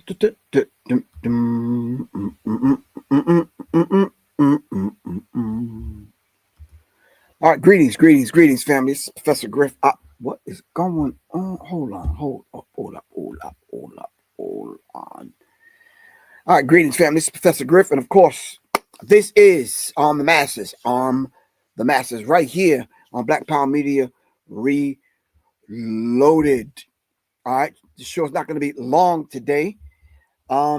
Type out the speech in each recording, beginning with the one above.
All right, greetings, family. This is Professor Griff. What is going on? Hold on. All right, greetings, family. This is Professor Griff, and of course, this is the masses. The masses right here on Black Power Media Reloaded. All right, the show's not going to be long today. I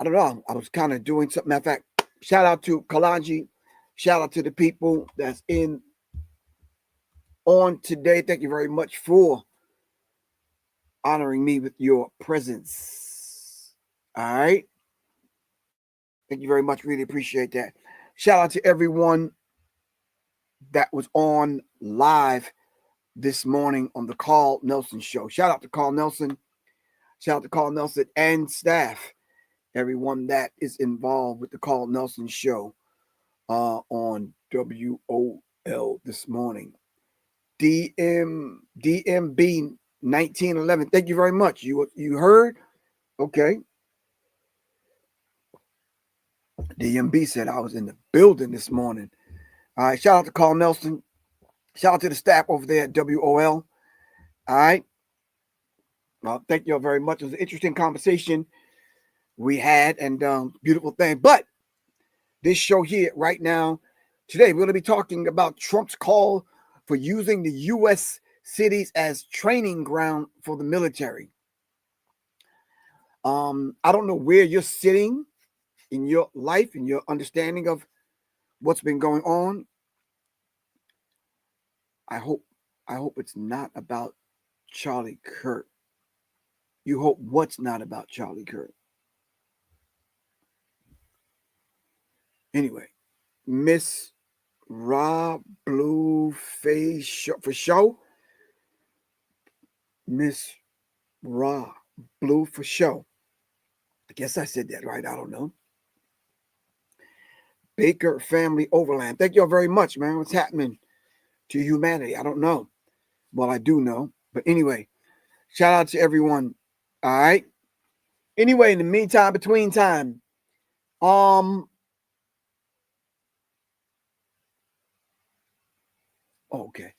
don't know. I was kind of doing something. Matter of fact, shout out to Kalanji. Shout out to the people that's on today. Thank you very much for honoring me with your presence. All right. Thank you very much. Really appreciate that. Shout out to everyone that was on live this morning on the Carl Nelson show. Shout out to Carl Nelson. Shout out to Carl Nelson and staff. Everyone that is involved with the Carl Nelson show on WOL this morning. DMB 1911. Thank you very much. You heard? Okay. DMB said I was in the building this morning. All right. Shout out to Carl Nelson. Shout out to the staff over there at WOL. All right. Well, thank you all very much. It was an interesting conversation we had and beautiful thing. But this show here right now, today, we're going to be talking about Trump's call for using the U.S. cities as training ground for the military. I don't know where you're sitting in your life and your understanding of what's been going on. I hope it's not about Charlie Kirk. You hope what's not about Charlie Kirk. Anyway, Miss Ra Blueface for show. Miss Ra Blue for show. I guess I said that right. I don't know. Baker Family Overland. Thank you all very much, man. What's happening to humanity? I don't know. Well, I do know. But anyway, shout out to everyone. All right. Anyway, in the meantime, between time, okay.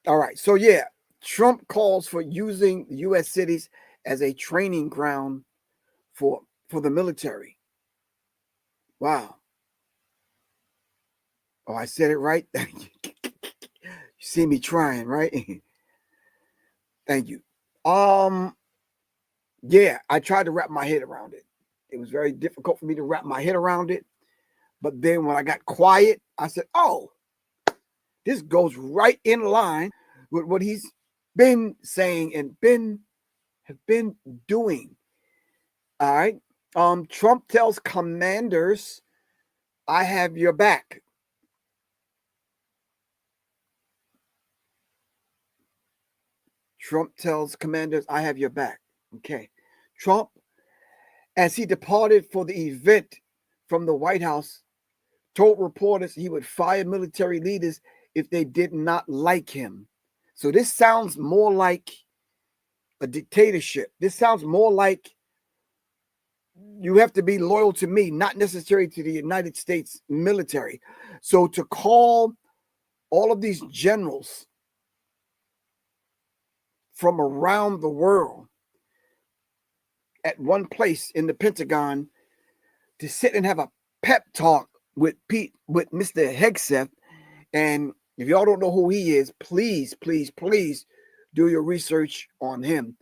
All right. So yeah, Trump calls for using the U.S. cities as a training ground for the military. Wow. Oh, I said it right. You see me trying, right? Thank you. Yeah, I tried to wrap my head around it. It was very difficult for me to wrap my head around it. But then when I got quiet, I said, oh, this goes right in line with what he's been saying and have been doing. All right. Trump tells commanders, I have your back. Trump tells commanders, I have your back. Okay. Trump, as he departed for the event from the White House, told reporters he would fire military leaders if they did not like him. So this sounds more like a dictatorship. This sounds more like you have to be loyal to me, not necessarily to the United States military. So to call all of these generals from around the world at one place in the Pentagon to sit and have a pep talk with Mr. Hegseth. And if y'all don't know who he is, please do your research on him.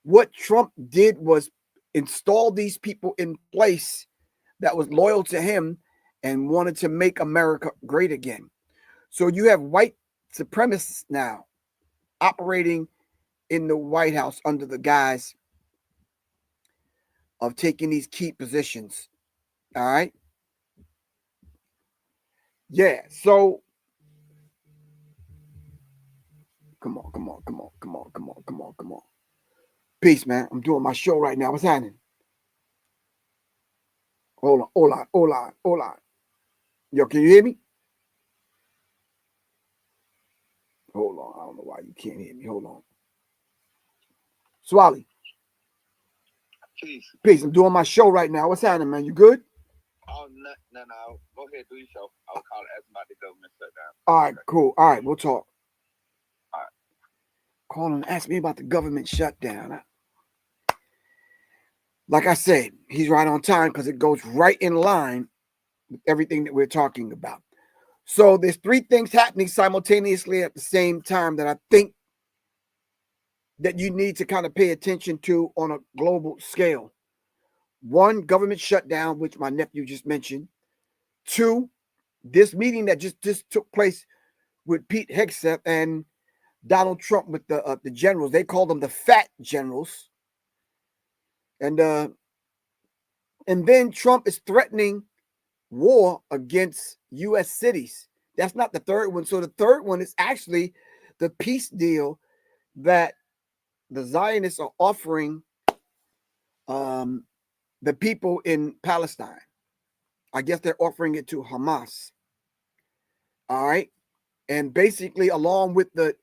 What Trump did was install these people in place that was loyal to him and wanted to make America great again. So you have white supremacists now operating in the White House under the guise of taking these key positions. All right. Yeah. So come on. Peace, man. I'm doing my show right now. What's happening? Hold on. Yo, can you hear me? Hold on. I don't know why you can't hear me. Hold on. Swally. Peace. Peace. I'm doing my show right now. What's happening, man? You good? Oh, no. Go ahead, do your show. I was calling asking about the government shutdown. All right, cool. All right, we'll talk. All right. Calling and ask me about the government shutdown. Like I said, he's right on time because it goes right in line with everything that we're talking about. So there's three things happening simultaneously at the same time that I think that you need to kind of pay attention to on a global scale. One, government shutdown, which my nephew just mentioned. Two, this meeting that just took place with Pete Hegseth and Donald Trump with the generals. They call them the fat generals. And then Trump is threatening war against U.S. cities. That's not the third one. So the third one is actually the peace deal that the Zionists are offering the people in Palestine. I guess they're offering it to Hamas. All right. And basically, along with the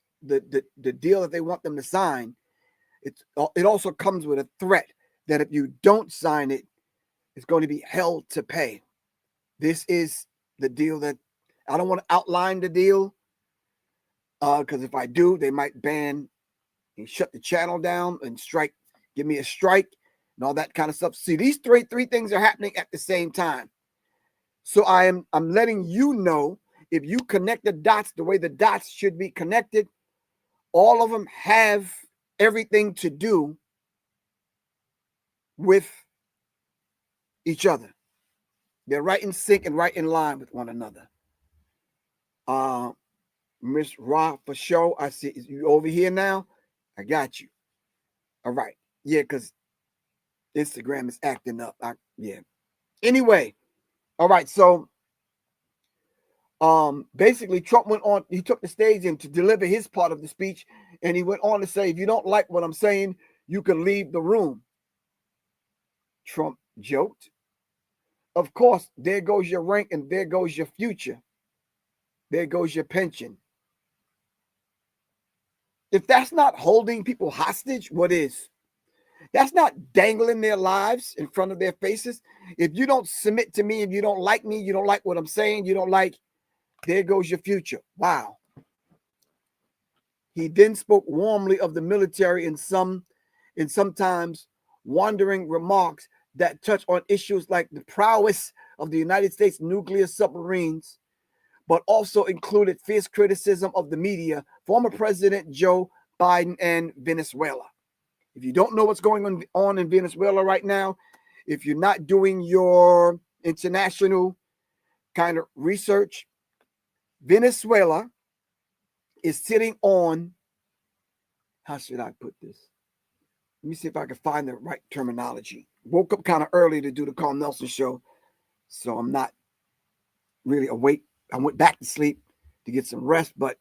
deal that they want them to sign, it also comes with a threat that if you don't sign it, it's going to be hell to pay. This is the deal that I don't want to outline the deal because if I do, they might ban and shut the channel down and strike, give me a strike and all that kind of stuff. See, these three things are happening at the same time. So I'm letting you know, if you connect the dots the way the dots should be connected, all of them have everything to do with each other. They're right in sync and right in line with one another. Miss Ra for show. I see you over here now. I got you. All right. Yeah, because Instagram is acting up. Yeah. Anyway, all right. So basically Trump went on, he took the stage and to deliver his part of the speech, and he went on to say, if you don't like what I'm saying, you can leave the room. Trump joked. Of course, there goes your rank and there goes your future. There goes your pension. If that's not holding people hostage, what is? That's not dangling their lives in front of their faces. If you don't submit to me, if you don't like me, you don't like what I'm saying, you don't like, there goes your future. Wow. He then spoke warmly of the military in sometimes wandering remarks that touch on issues like the prowess of the United States nuclear submarines, but also included fierce criticism of the media, former President Joe Biden, and Venezuela. If you don't know what's going on in Venezuela right now, if you're not doing your international kind of research, Venezuela is sitting on, how should I put this? Let me see if I can find the right terminology. Woke up kind of early to do the Carl Nelson show, so I'm not really awake. I went back to sleep to get some rest, but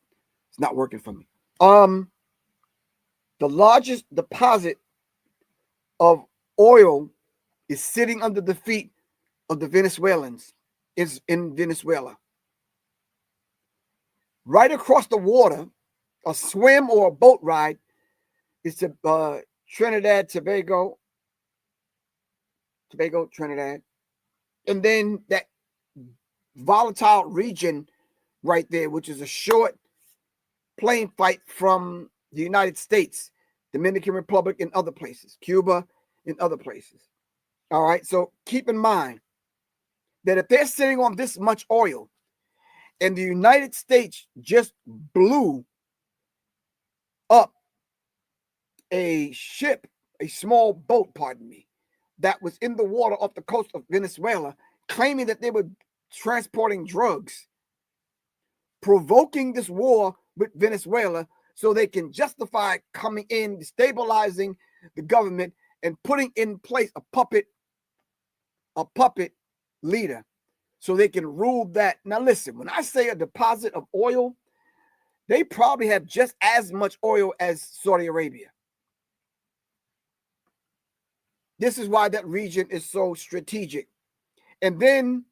it's not working for me. The largest deposit of oil is sitting under the feet of the Venezuelans. Is in Venezuela. Right across the water, a swim or a boat ride is to Trinidad, Tobago, Trinidad. And then that volatile region right there, which is a short plane flight from the United States, Dominican Republic, and other places, Cuba, and other places. All right, so keep in mind that if they're sitting on this much oil and the United States just blew up a ship, a small boat, pardon me, that was in the water off the coast of Venezuela, claiming that they were transporting drugs, provoking this war with Venezuela so they can justify coming in, destabilizing the government, and putting in place a puppet leader so they can rule that. Now listen, when I say a deposit of oil, they probably have just as much oil as Saudi Arabia. This is why that region is so strategic. And then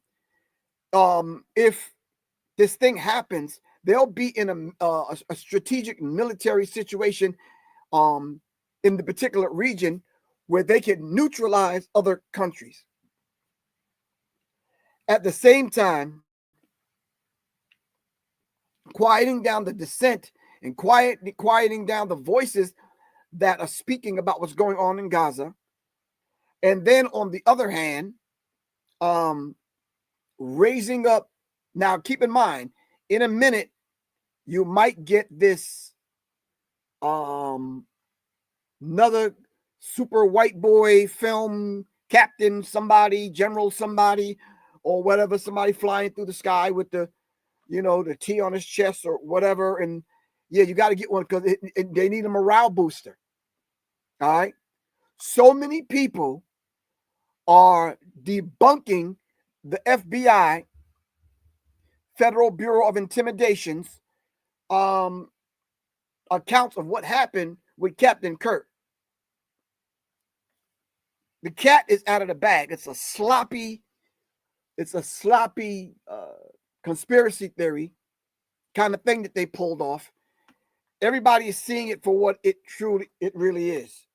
if this thing happens, they'll be in a strategic military situation in the particular region where they can neutralize other countries. At the same time, quieting down the dissent and quieting down the voices that are speaking about what's going on in Gaza. And then on the other hand, raising up. Now, keep in mind, in a minute, you might get this another super white boy film captain, somebody, general, somebody, or whatever, somebody flying through the sky with the, the T on his chest or whatever. And yeah, you got to get one because they need a morale booster. All right. So many people are debunking the FBI, Federal Bureau of Intimidations, accounts of what happened with Captain Kirk. The cat is out of the bag. It's a sloppy conspiracy theory kind of thing that they pulled off. Everybody is seeing it for what it really is.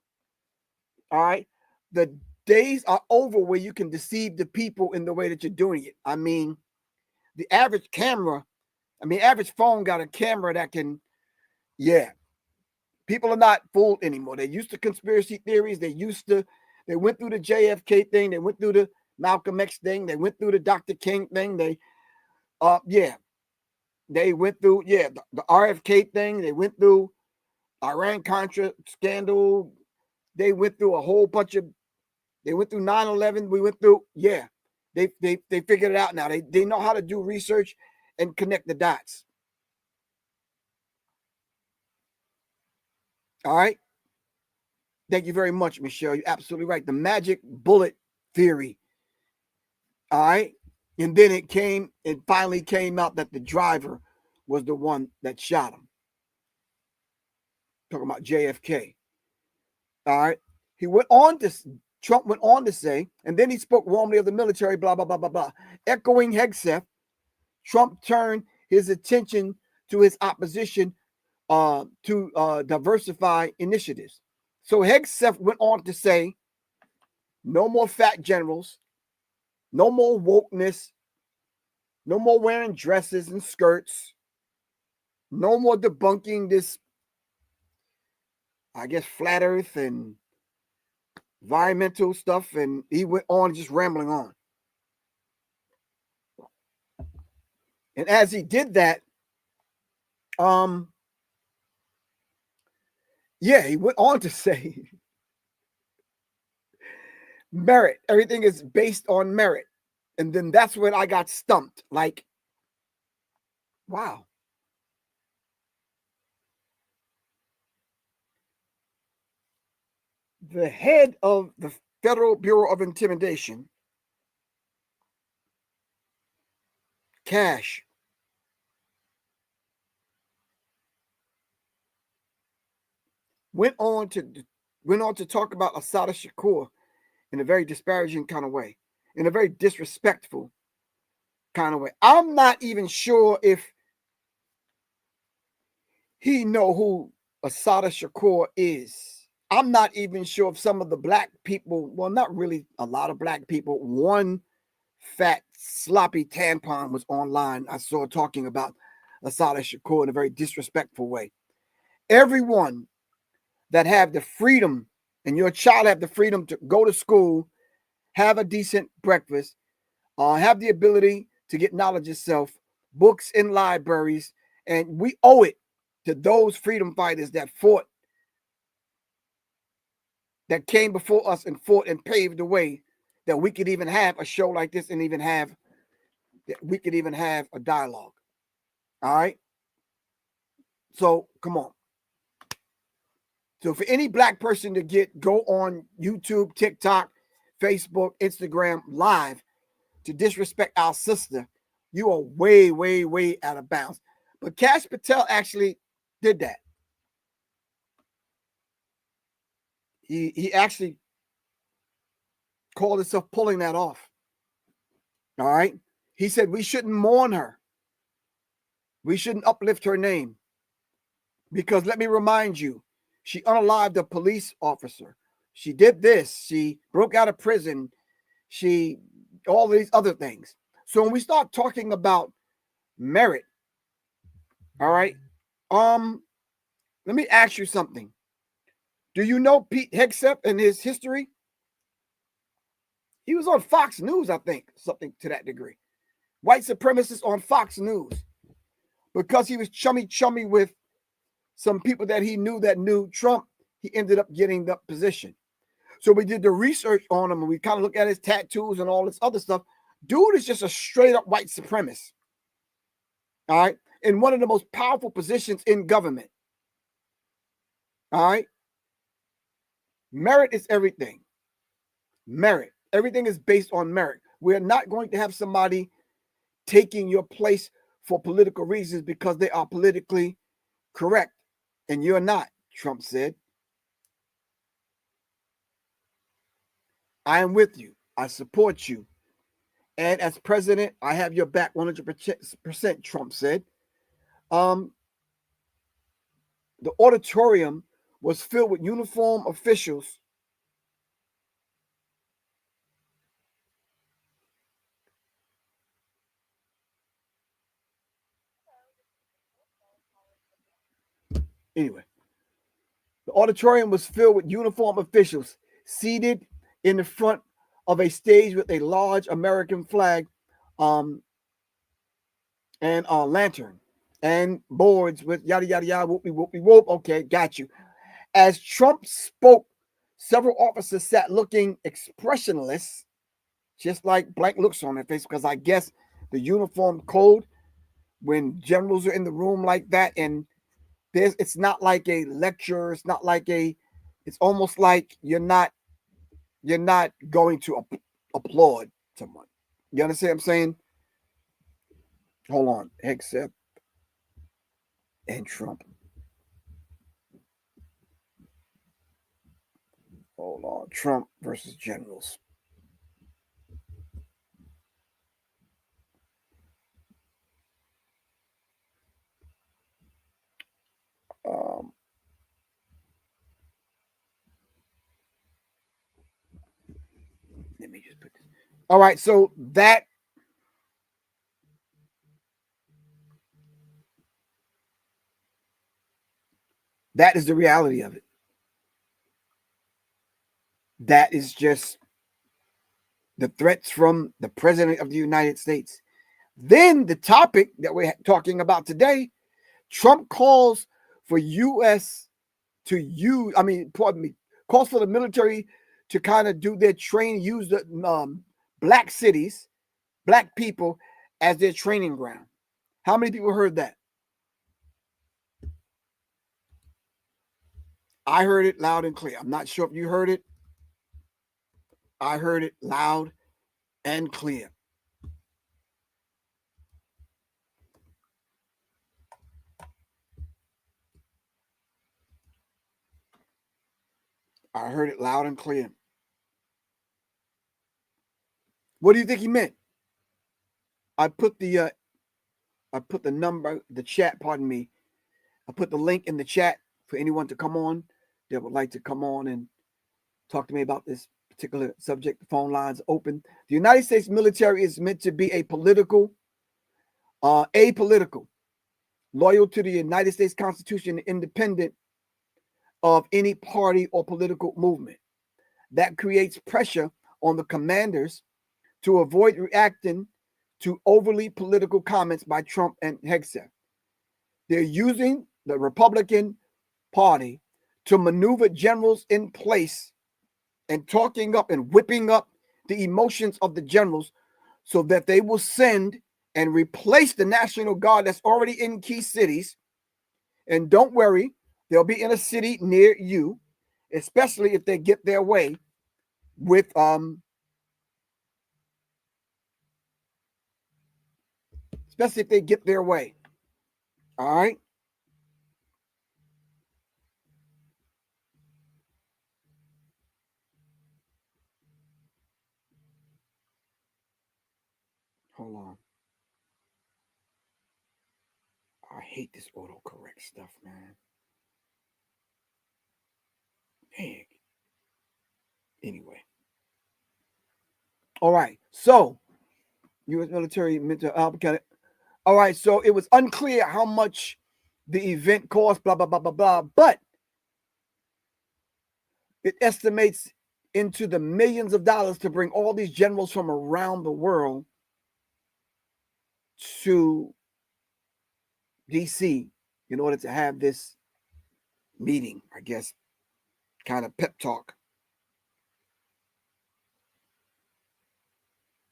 All right. The days are over where you can deceive the people in the way that you're doing it. I mean, the average phone got a camera that can, people are not fooled anymore. They're used to conspiracy theories. They went through the JFK thing. They went through the Malcolm X thing. They went through the Dr. King thing. They went through, the RFK thing. They went through Iran-Contra scandal. They went through a whole bunch of, they went through 9/11. We went through, they figured it out now. They know how to do research and connect the dots. All right. Thank you very much, Michelle. You're absolutely right. The magic bullet theory. All right. And then it finally came out that the driver was the one that shot him. Talking about JFK. All right. Trump went on to say, and then he spoke warmly of the military, blah, blah, blah, blah, blah. Echoing Hegseth, Trump turned his attention to his opposition to diversify initiatives. So Hegseth went on to say, no more fat generals, no more wokeness, no more wearing dresses and skirts, no more debunking this, I guess, flat earth and environmental stuff. And he went on just rambling on. And as he did that, he went on to say merit. Everything is based on merit. And then that's when I got stumped. Like, wow. The head of the Federal Bureau of Intimidation, Cash, went on to talk about Assata Shakur in a very disparaging kind of way, in a very disrespectful kind of way. I'm not even sure if he know who Assata Shakur is. I'm not even sure if some of the black people, well, not really a lot of black people, one fat sloppy tampon was online. I saw talking about Assata Shakur in a very disrespectful way. Everyone that have the freedom, and your child have the freedom to go to school, have a decent breakfast, have the ability to get knowledge yourself, books in libraries, and we owe it to those freedom fighters that fought, that came before us and fought and paved the way that we could even have a show like this and we could even have a dialogue. All right. So come on. So for any black person to go on YouTube, TikTok, Facebook, Instagram live to disrespect our sister, you are way, way, way out of bounds. But Cash Patel actually did that. He actually called himself pulling that off. All right. He said we shouldn't mourn her. We shouldn't uplift her name. Because let me remind you, she unalived a police officer. She did this. She broke out of prison. She, all these other things. So when we start talking about merit, all right, let me ask you something. Do you know Pete Hegseth and his history? He was on Fox News, I think, something to that degree. White supremacist on Fox News because he was chummy with some people that he knew that knew Trump. He ended up getting the position. So we did the research on him and we kind of look at his tattoos and all this other stuff. Dude is just a straight up white supremacist. All right. In one of the most powerful positions in government. All right. Merit is everything. Merit. Everything is based on merit. We're not going to have somebody taking your place for political reasons because they are politically correct. And you're not, Trump said. I am with you. I support you. And as president, I have your back 100%, Trump said. The auditorium was filled with uniformed officials. Anyway, the auditorium was filled with uniformed officials seated in the front of a stage with a large American flag and a lantern and boards with yada, yada, yada, whoopie, whoopie, whoop. Okay, got you. As Trump spoke, several officers sat looking expressionless, just like blank looks on their face, because I guess the uniform code, when generals are in the room like that, and it's not like a lecture, it's not like it's almost like you're not going to applaud someone. You understand what I'm saying? Hold on, Hegseth and Trump. Hold on, Trump versus generals. Let me just put this. All right, so that is the reality of it. That is just the threats from the president of the United States. Then the topic that we're talking about today, Trump calls for U.S. to use, calls for the military to kind of do their training, use the black cities, black people as their training ground. How many people heard that? I heard it loud and clear. I'm not sure if you heard it. I heard it loud and clear. I heard it loud and clear. What do you think he meant? I put the number, the chat, pardon me. I put the link in the chat for anyone to come on that would like to come on and talk to me about this particular subject. The phone lines open. The United States military is meant to be apolitical, loyal to the United States Constitution, independent of any party or political movement. That creates pressure on the commanders to avoid reacting to overly political comments by Trump and Hegseth. They're using the Republican Party to maneuver generals in place and talking up and whipping up the emotions of the generals so that they will send and replace the National Guard that's already in key cities. And don't worry, they'll be in a city near you, especially if they get their way with especially if they get their way. All right. Hold on. I hate this autocorrect stuff, man. Dang. Anyway. All right. So, U.S. military mental health. All right. So it was unclear how much the event cost, blah, blah, blah, blah, blah. But it estimates into the millions of dollars to bring all these generals from around the world to DC in order to have this meeting, I guess, kind of pep talk.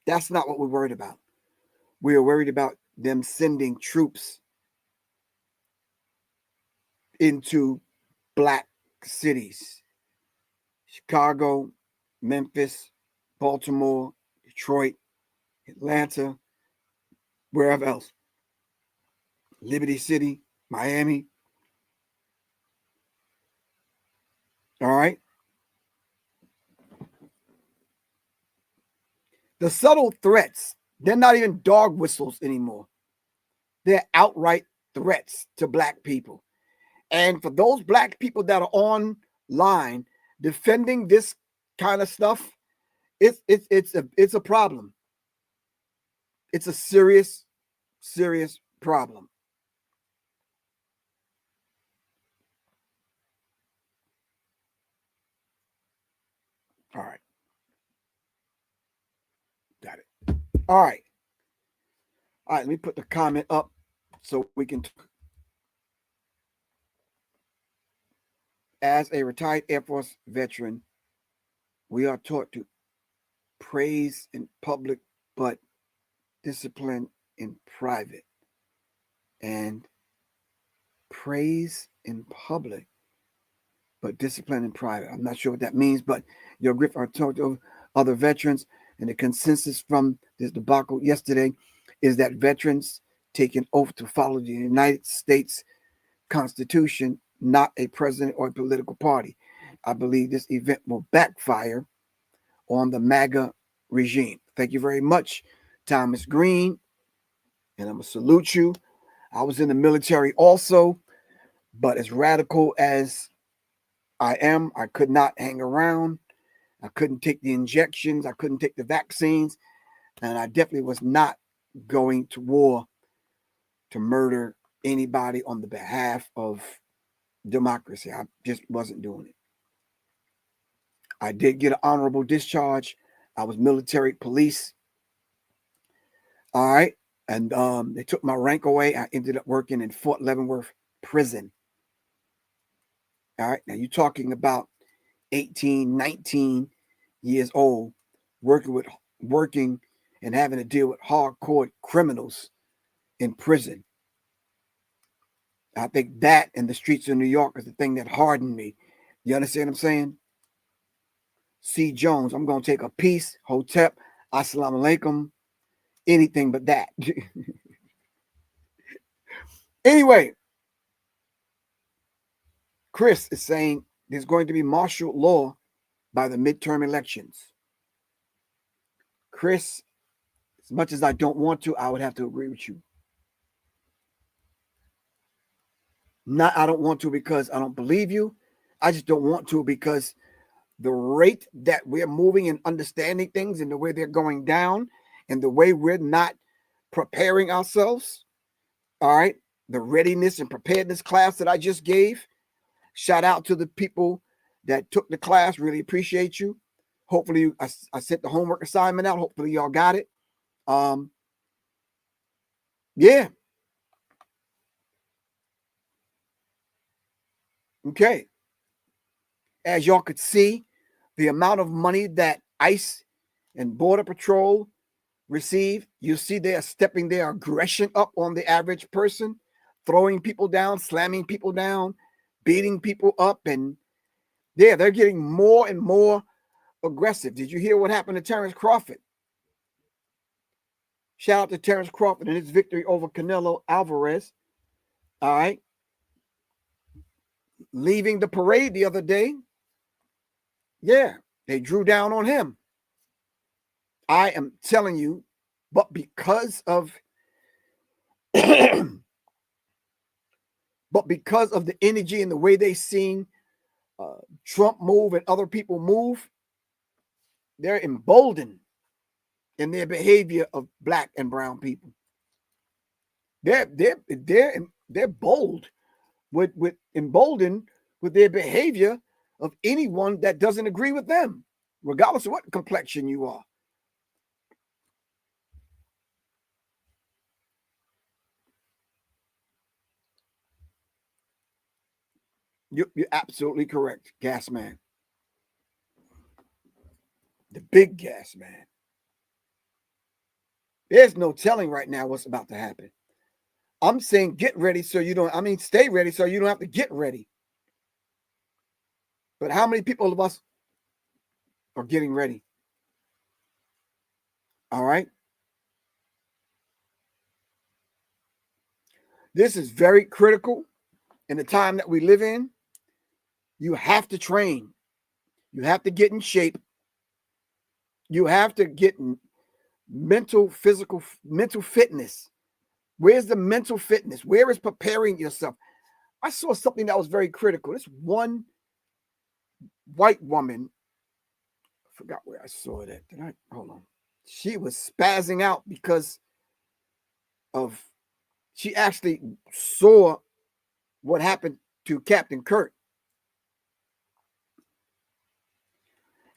That's not what we're worried about. We are worried about them sending troops into black cities. Chicago, Memphis, Baltimore, Detroit, Atlanta, wherever else. Liberty City, Miami. All right. The subtle threats, they're not even dog whistles anymore. They're outright threats to black people. And for those black people that are online defending this kind of stuff, it's a problem. It's a serious problem. All right. Got it. All right. All right, let me put the comment up so we can talk. As a retired Air Force veteran, we are taught to praise in public, but discipline in private. And praise in public, but discipline in private. I'm not sure what that means, but Griff, I talked to other veterans, and the consensus from this debacle yesterday is that veterans take an oath to follow the United States Constitution, not a president or a political party. I believe this event will backfire on the MAGA regime. Thank you very much, Thomas Green, and I'm going to salute you. I was in the military also, but as radical as I am, I could not hang around. I couldn't take the injections. I couldn't take the vaccines. And I definitely was not going to war to murder anybody on the behalf of democracy. I just wasn't doing it. I did get an honorable discharge. I was military police. All right. And they took my rank away. I ended up working in Fort Leavenworth prison. All right. Now you're talking about 18, 19 years old, working and having to deal with hardcore criminals in prison. I think that and the streets of New York is the thing that hardened me. You understand what I'm saying? C. Jones, I'm going to take a piece, Hotep, Assalamu alaikum, anything but that. Anyway, Chris is saying there's going to be martial law by the midterm elections. Chris, as much as I don't want to, I would have to agree with you. Not I don't want to because I don't believe you. I just don't want to because the rate that we're moving and understanding things and the way they're going down and the way we're not preparing ourselves. All right. The readiness and preparedness class that I just gave. Shout out to the people that took the class. Really appreciate you. Hopefully I sent the homework assignment out. Hopefully y'all got it. Yeah. Okay. As y'all could see, the amount of money that ICE and Border Patrol receive, you see they are stepping their aggression up on the average person, throwing people down, slamming people down, beating people up, and yeah, they're getting more and more aggressive. Did you hear what happened to Terrence Crawford? Shout out to Terrence Crawford and his victory over Canelo Alvarez. All right. Leaving the parade the other day. Yeah, they drew down on him. I am telling you, but because of the energy and the way they seen Trump move and other people move, they're emboldened in their behavior of black and brown people. They're bold with emboldened with their behavior of anyone that doesn't agree with them, regardless of what complexion you are. You're absolutely correct, Gas Man. The big Gas Man. There's no telling right now what's about to happen. I'm saying get ready so you don't, stay ready so you don't have to get ready. But how many people of us are getting ready? All right. This is very critical in the time that we live in. You have to train. You have to get in shape. You have to get mental fitness. Where's the mental fitness? Where is preparing yourself? I saw something that was very critical. This one white woman, I forgot where I saw it at. Hold on. She was spazzing out because she actually saw what happened to Captain Kirk.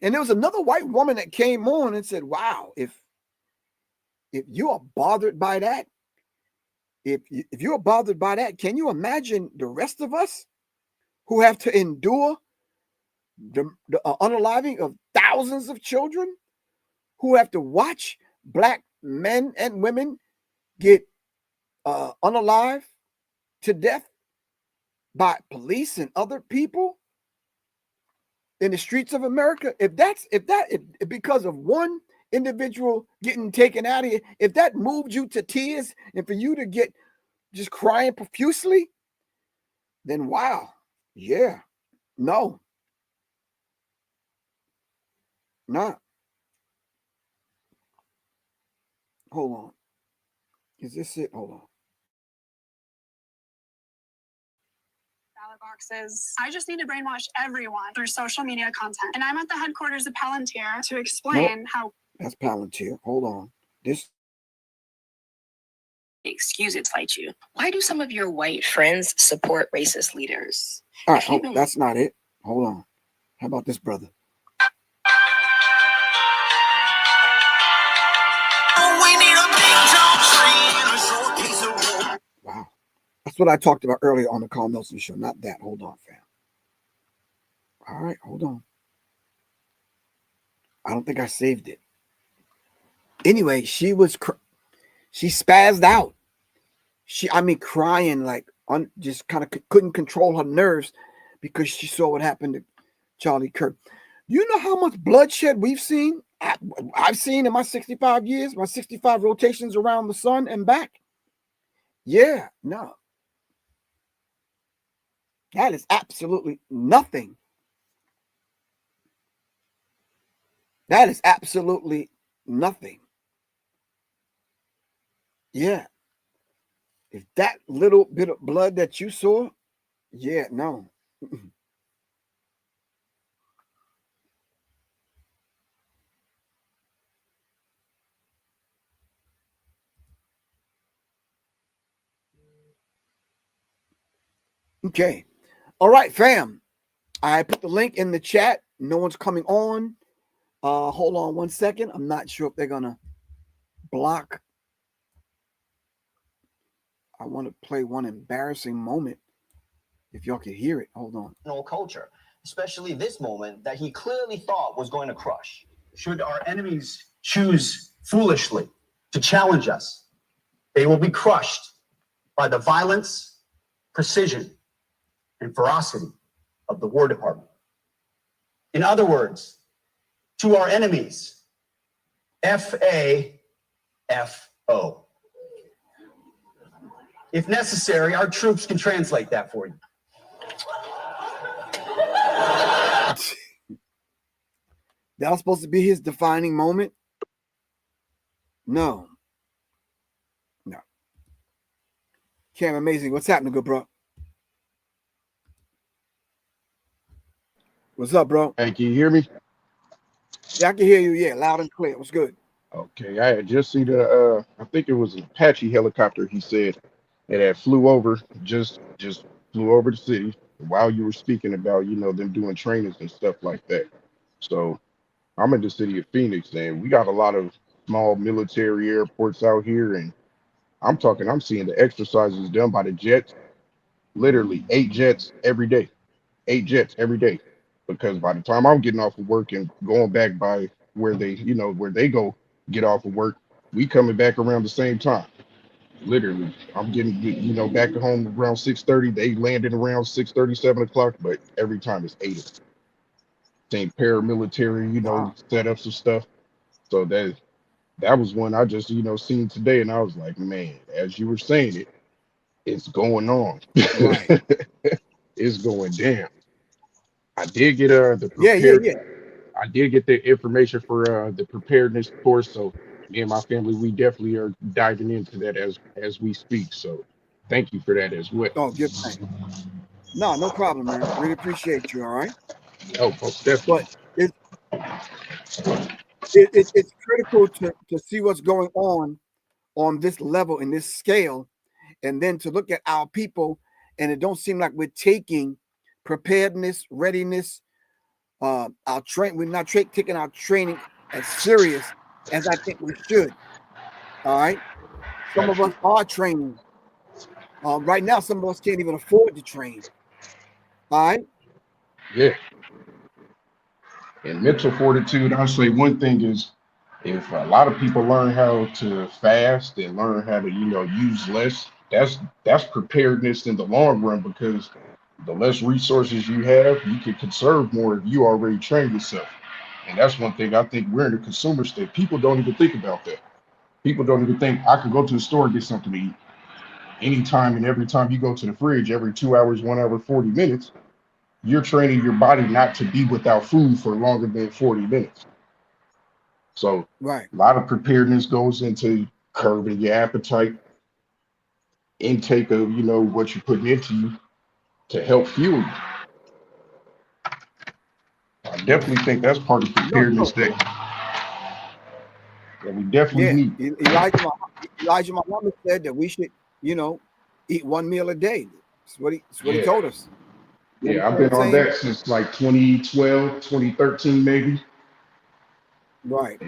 And there was another white woman that came on and said, wow, if you are bothered by that, if you're bothered by that, can you imagine the rest of us who have to endure the unaliving of thousands of children, who have to watch black men and women get unalive to death by police and other people in the streets of America? If because of one individual getting taken out of here, if that moved you to tears and for you to get just crying profusely, then wow, yeah, no, not. Hold on. Is this it? Hold on. Ballot boxes. I just need to brainwash everyone through social media content. And I'm at the headquarters of Palantir to explain how. That's Palantir. Hold on. This. Excuse it, fight you. Why do some of your white friends support racist leaders? All right, that's not it. Hold on. How about this, brother? Wow. That's what I talked about earlier on the Carl Nelson show. Not that. Hold on, fam. All right, hold on. I don't think I saved it. Anyway, she spazzed out. Crying like just kind of couldn't control her nerves because she saw what happened to Charlie Kirk. Do you know how much bloodshed we've seen? I've seen in my 65 years, my 65 rotations around the sun and back. Yeah, no. That is absolutely nothing. That is absolutely nothing. Yeah. If that little bit of blood that you saw, yeah, no. Okay. All right, fam. I put the link in the chat. No one's coming on. Hold on 1 second. I'm not sure if they're gonna block. I want to play one embarrassing moment. If y'all can hear it, hold on. Culture, especially this moment that he clearly thought was going to crush. Should our enemies choose foolishly to challenge us, they will be crushed by the violence, precision, and ferocity of the War Department. In other words, to our enemies, FAFO. If necessary, our troops can translate that for you. That was supposed to be his defining moment? No. Cam, amazing. What's happening, good bro? What's up, bro? Hey, can you hear me? Yeah, I can hear you. Yeah, loud and clear. What's good? Okay, I had just seen I think it was an Apache helicopter, he said, that had flew over, just flew over the city while you were speaking about, them doing trainings and stuff like that. So I'm in the city of Phoenix, and we got a lot of small military airports out here, and I'm seeing the exercises done by the jets, literally 8 jets every day, 8 jets every day. Because by the time I'm getting off of work and going back by where they go get off of work, we coming back around the same time. Literally, I'm getting back to home around 6:30. They landed around 6:30, 7 o'clock, but every time it's 8. Same paramilitary, Wow. setups and stuff. So that was one I just seen today, and I was like, man, as you were saying it, it's going on. Right. It's going down. I did get the Yeah, yeah, yeah. prepared. I did get the information for the preparedness course. So me and my family, we definitely are diving into that as we speak. So thank you for that as well. Oh, give thanks. No, no problem, man. Really appreciate you. All right. Oh, most But definitely. it's it's critical to see what's going on this level and this scale, and then to look at our people, and it don't seem like we're taking preparedness, readiness, our train. We're not taking our training as serious as I think we should. All right. Some of Got us you. are training. Right now, some of us can't even afford to train. All right. Yeah. And mental fortitude, I'll say one thing is if a lot of people learn how to fast and learn how to, use less, that's preparedness in the long run because the less resources you have, you can conserve more if you already train yourself. And that's one thing I think we're in a consumer state. People don't even think about that. People don't even think I can go to the store and get something to eat. Anytime and every time you go to the fridge, every 2 hours, 1 hour, 40 minutes, you're training your body not to be without food for longer than 40 minutes. So Right. a lot of preparedness goes into curbing your appetite, intake of, what you're putting into you to help fuel you. I definitely think that's part of No, preparedness no. that we definitely Yeah. need. Elijah Muhammad said that we should, you know, eat one meal a day. That's what he Yeah. told us. You Yeah, I've understand what I'm been on saying? that since like 2012, 2013, maybe. Right.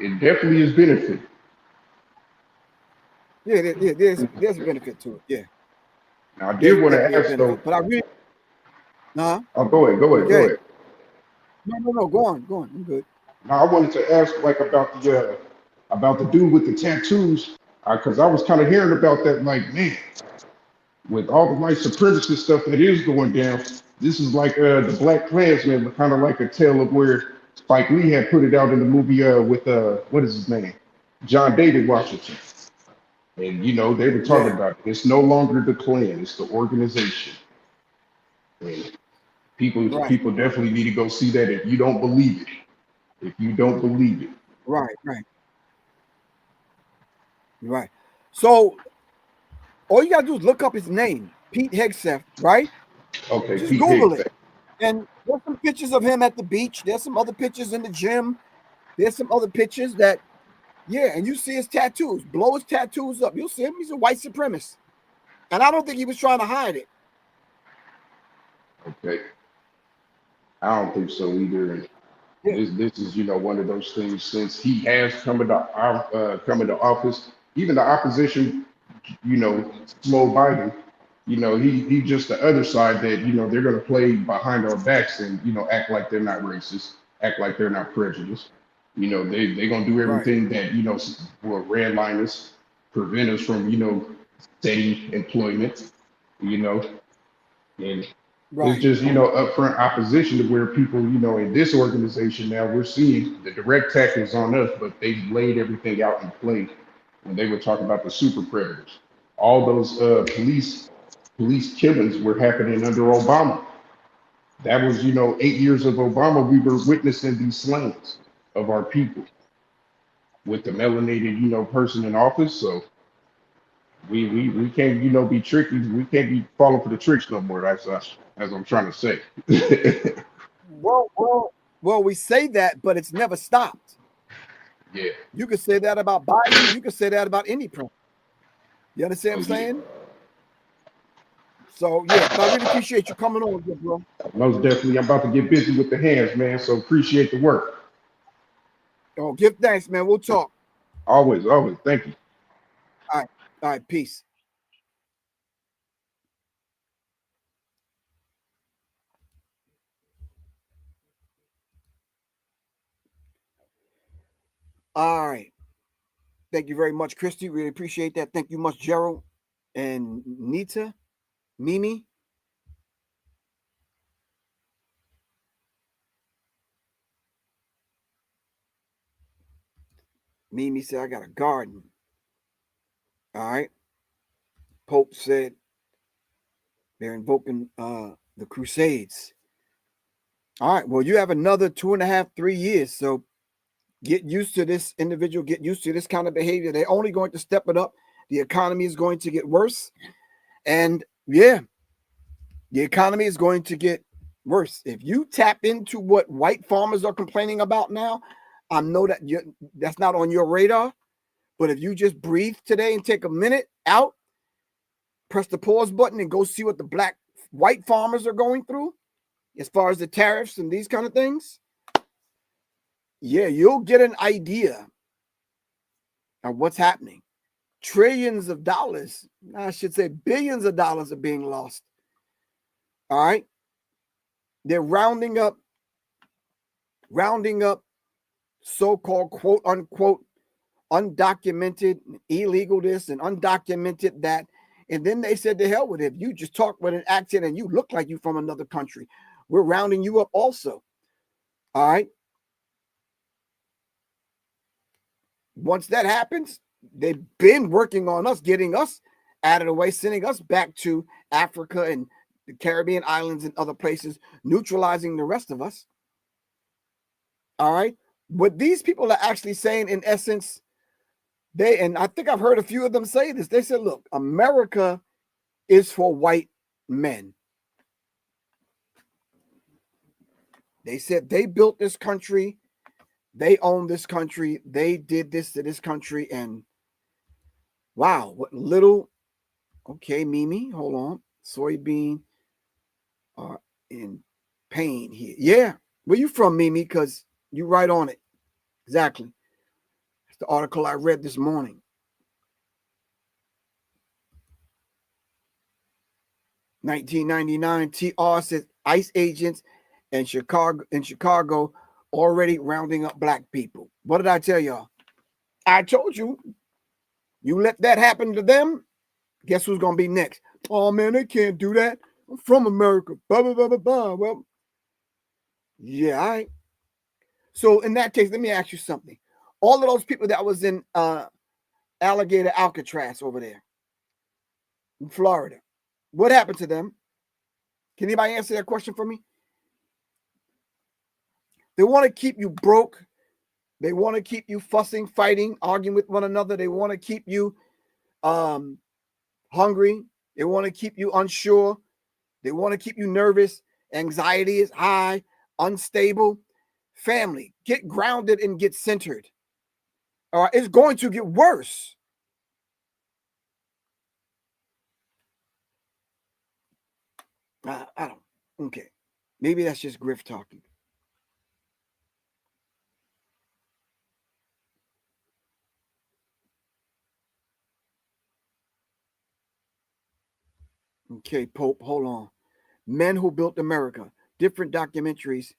It definitely is benefit. Yeah, there's a benefit to it. Yeah. Now, I There's did want to definitely a ask though. benefit. But I really nah. Oh, go ahead, go ahead, go Okay. ahead. No. Go on. Go on. I'm good. Now, I wanted to ask like about the dude with the tattoos, because I was kind of hearing about that. Like, man, with all the white supremacist stuff that is going down, this is like the Black Klansman, but kind of like a tale of where Spike Lee had put it out in the movie with what is his name, John David Washington, and they were talking Yeah. about it. It's no longer the Klan, it's the organization. And Right. people definitely need to go see that if you don't believe it. If you don't believe it. Right. Right. So all you gotta do is look up his name, Pete Hegseth, right? Okay, Just Pete Google Higgs. it. And there's some pictures of him at the beach. There's some other pictures in the gym. There's some other pictures that, yeah, and you see his tattoos. Blow his tattoos up. You'll see him. He's a white supremacist. And I don't think he was trying to hide it. Okay, I don't think so either. And Yeah. this is one of those things since he has come into office. Even the opposition, slow Biden, he just the other side that they're going to play behind our backs and act like they're not racist, act like they're not prejudiced. They're going to do Right. everything that will redline us, prevent us from steady employment. You know, and it's Right. just, upfront opposition to where people, in this organization now, we're seeing the direct attack is on us, but they laid everything out in play when they were talking about the super predators. All those police killings were happening under Obama. That was, 8 years of Obama, we were witnessing these slayings of our people with the melanated, person in office. So we can't be tricky. We can't be falling for the tricks no more. That's as I'm trying to say. Well, Well, we say that, but it's never stopped. Yeah. You could say that about Biden. You could say that about any president. You understand what I'm saying? So, yeah, but I really appreciate you coming on, good bro. Most definitely. I'm about to get busy with the hands, man. So appreciate the work. Oh, give thanks, man. We'll talk. Always, always. Thank you. All right, peace. All right. Thank you very much, Christy. Really appreciate that. Thank you much, Gerald and Nita, Mimi. Mimi said, I got a garden. All right. Pope said they're invoking the Crusades. All right. Well, you have another 2.5, 3 years. So get used to this individual, get used to this kind of behavior. They're only going to step it up. The economy is going to get worse. And yeah, the economy is going to get worse. If you tap into what white farmers are complaining about now, I know that that's not on your radar. But if you just breathe today and take a minute out, press the pause button and go see what the white farmers are going through as far as the tariffs and these kind of things, yeah, you'll get an idea of what's happening. Trillions of dollars, I should say billions of dollars are being lost. All right. They're rounding up so-called quote unquote undocumented, illegal this and undocumented that. And then they said, to hell with it. If you just talk with an accent and you look like you from another country, we're rounding you up also. All right. Once that happens, they've been working on us, getting us out of the way, sending us back to Africa and the Caribbean islands and other places, neutralizing the rest of us. All right. What these people are actually saying, in essence, and I think I've heard a few of them say this. They said, look, America is for white men. They said they built this country. They own this country. They did this to this country. And wow, what little. Okay, Mimi, hold on. Soybean are in pain here. Yeah. Where you from, Mimi? Because you right on it. Exactly. It's the article I read this morning. 1999, TR says ICE agents in Chicago already rounding up black people. What did I tell y'all? I told you, you let that happen to them, guess who's going to be next? Oh, man, they can't do that. I'm from America. Blah, blah, blah, blah, blah. Well, yeah, all right. So in that case, let me ask you something. All of those people that was in Alligator Alcatraz over there in Florida, what happened to them? Can anybody answer that question for me? They want to keep you broke. They want to keep you fussing, fighting, arguing with one another. They want to keep you hungry. They want to keep you unsure. They want to keep you nervous. Anxiety is high, unstable. Family, get grounded and get centered. All right, it's going to get worse. I don't. Okay, maybe that's just Griff talking. Okay, Pope, hold on. Men Who Built America, different documentaries,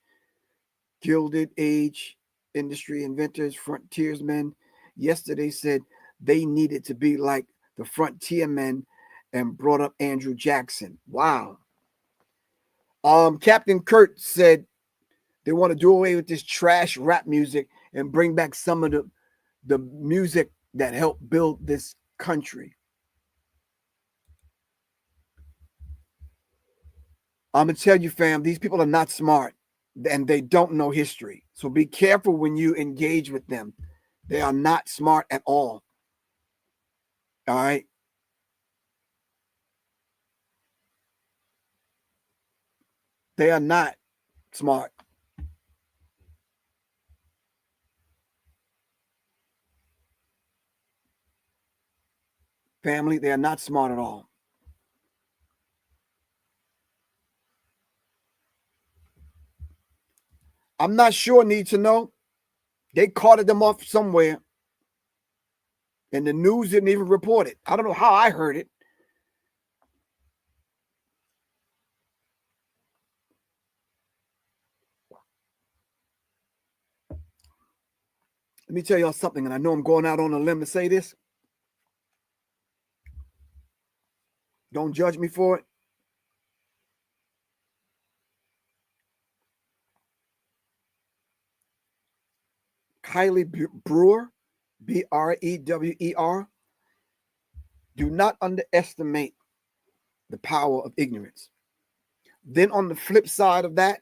Gilded Age, industry inventors, frontiersmen. Yesterday said they needed to be like the frontier men and brought up Andrew Jackson. Wow. Captain Kurt said they want to do away with this trash rap music and bring back some of the music that helped build this country. I'm going to tell you, fam, these people are not smart and they don't know history. So be careful when you engage with them. They are not smart at all. All right. They are not smart. Family, they are not smart at all. I'm not sure, need to know. They carted them off somewhere, and the news didn't even report it. I don't know how I heard it. Let me tell y'all something, and I know I'm going out on a limb to say this. Don't judge me for it. Kylie Brewer, Brewer, do not underestimate the power of ignorance. Then on the flip side of that,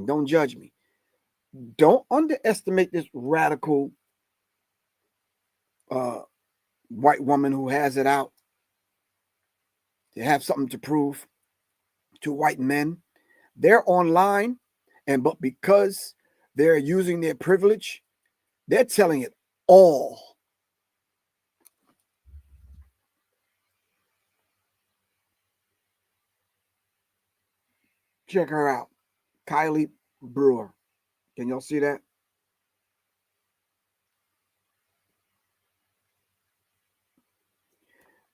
don't judge me, don't underestimate this radical white woman who has it out to have something to prove to white men. They're online, but because they're using their privilege, they're telling it all. Check her out. Kylie Brewer. Can y'all see that?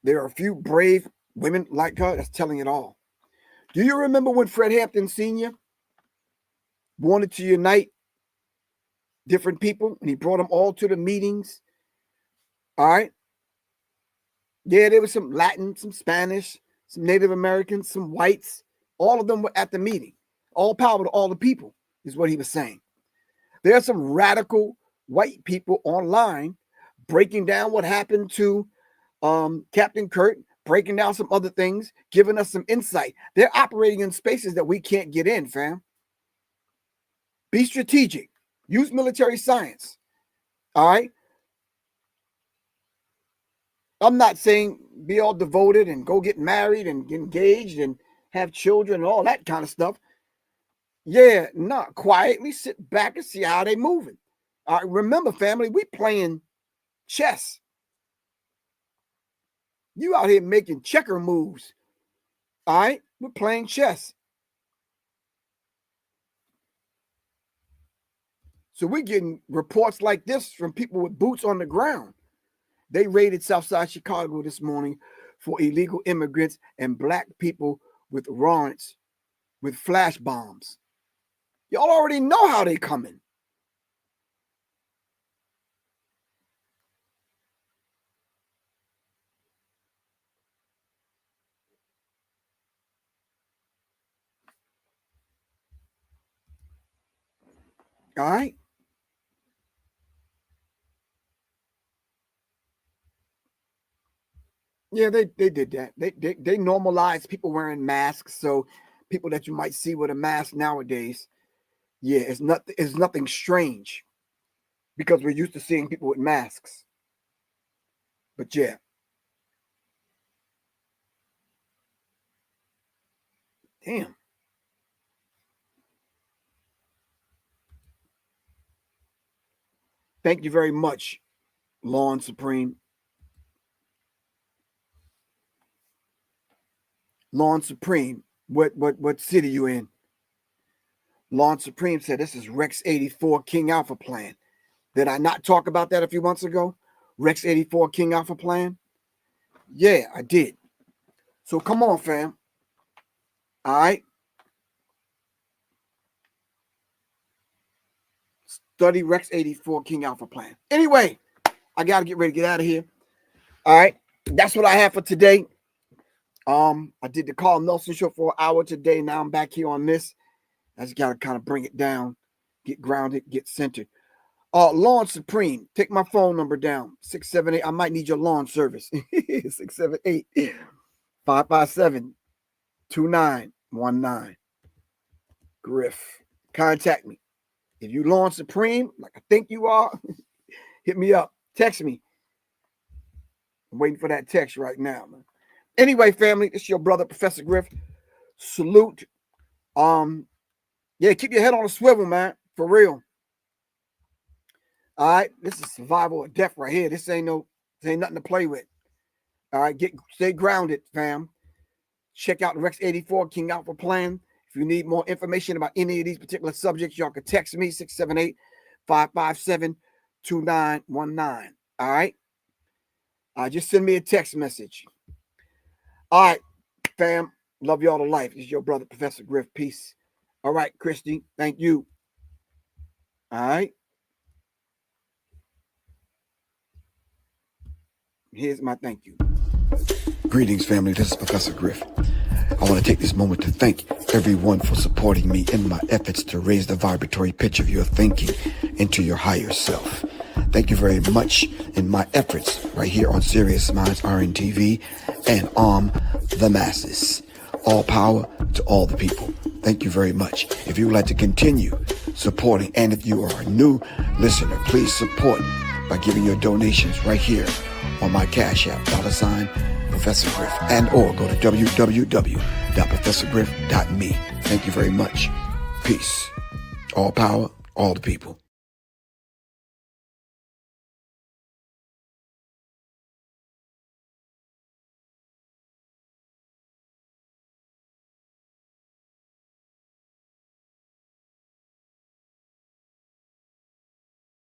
There are a few brave women like her that's telling it all. Do you remember when Fred Hampton Sr. wanted to unite different people and he brought them all to the meetings? All right. Yeah, there was some Latin, some Spanish, some Native Americans, some whites. All of them were at the meeting. All power to all the people is what he was saying. There are some radical white people online breaking down what happened to Captain Kirk, breaking down some other things, giving us some insight. They're operating in spaces that we can't get in, fam. Be strategic. Use military science. All right? I'm not saying be all devoted and go get married and get engaged and have children and all that kind of stuff. Yeah, not quietly sit back and see how they moving. All right, remember, family, we playing chess. You out here making checker moves. All right, we're playing chess. So we're getting reports like this from people with boots on the ground. They raided Southside Chicago this morning for illegal immigrants and black people with warrants with flash bombs. Y'all already know how they coming. All right. Yeah, they did that. They normalized people wearing masks. So people that you might see with a mask nowadays, yeah, it's nothing strange because we're used to seeing people with masks. But yeah. Damn. Thank you very much, Lawn Supreme. Lawn Supreme, what city you in? Lawn Supreme said this is Rex 84 King Alpha Plan. Did I not talk about that a few months ago? Rex 84 King Alpha Plan? Yeah, I did. So come on, fam. All right. Study Rex 84 King Alpha Plan. Anyway, I got to get ready to get out of here. All right. That's what I have for today. I did the Carl Nelson show for an hour today. Now I'm back here on this. I just got to kind of bring it down, get grounded, get centered. Lawn Supreme, take my phone number down. 678. I might need your lawn service. 678-557-2919. Griff. Contact me. If you Lawn Supreme, like I think you are, hit me up. Text me. I'm waiting for that text right now, man. Anyway, family, it's your brother, Professor Griff. Salute. Yeah, keep your head on a swivel, man. For real. All right, this is survival or death right here. This ain't nothing to play with. All right, stay grounded, fam. Check out Rex 84 King Alpha Plan. If you need more information about any of these particular subjects, y'all can text me 678-557-2919. All right. Just send me a text message. All right, fam. Love y'all to life. This is your brother, Professor Griff. Peace. All right, Christy. Thank you. All right. Here's my thank you. Greetings, family. This is Professor Griff. I want to take this moment to thank everyone for supporting me in my efforts to raise the vibratory pitch of your thinking into your higher self. Thank you very much in my efforts right here on Serious Minds RNTV and Arm the Masses. All power to all the people. Thank you very much. If you would like to continue supporting, and if you are a new listener, please support by giving your donations right here on my Cash App, $ Professor Griff, and or go to www.professorgriff.me. Thank you very much. Peace. All power, all the people.